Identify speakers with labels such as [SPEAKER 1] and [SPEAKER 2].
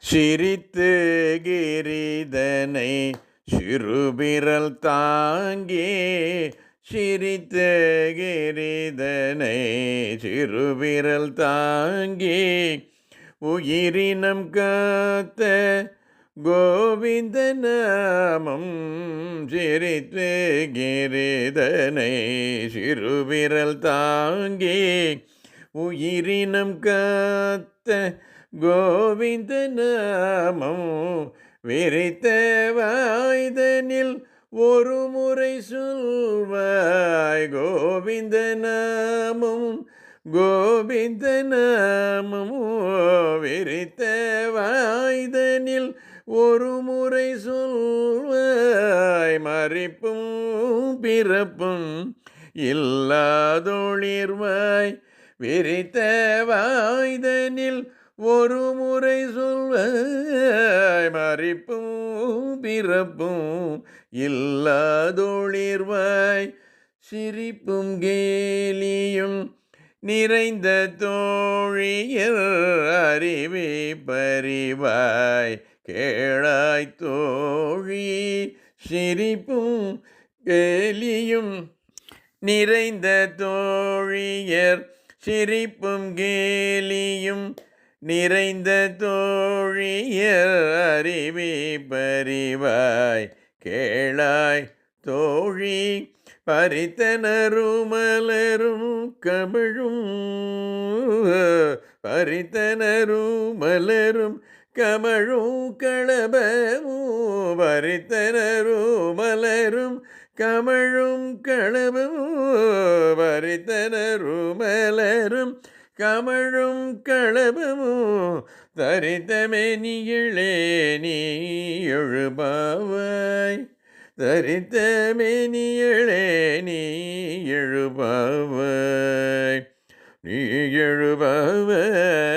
[SPEAKER 1] சிரித்து கிரிதனை சிறுபிரல் தாங்கி சிரித்து கிரிதனை சிறுபிரல் தாங்கி உயிரினம் காத்த கோவிந்த நாமம் சிரித்து கிரிதனை சிறுபிரல் தாங்கி உயிரினம் காத்த கோவிந்த நாமம் விரித்த வாய்தனில் ஒரு முறை சொல்வாய் கோவிந்த நாமம் கோவிந்த நாமம் விரித்த வாய்தனில் ஒரு முறை சொல்வாய் மறிப்பும் பிறப்பும் இல்லாதொழிர்வாய் விரித்த வாய்தனில் ஒரு முறை சொல்வாய் மறிப்பும் பிறப்பும் இல்லாதொழிர்வாய் சிரிப்பும் கேலியும் நிறைந்த தோழியர் அறிவி பறிவாய் கேளாய் தோழி சிரிப்பும் கேலியும் நிறைந்த தோழியர் சிரிப்பும் கேலியும் நிறைந்த தோழியர் அறிவி பறிவாய் கேளாய் தோழி பறித்தனரும் மலரும் கமழும் பறித்தனரும் மலரும் கமழும் களபமும் பறித்தனரும் மலரும் கமழும் களபமும் பறித்தனரும் மலரும் கமழும் களபமும் தரித்தமெனியிலே நீ எழுபாவாய் தரித்தமெனியிலே நீ எழுபாவாய் நீ எழுபாவாய்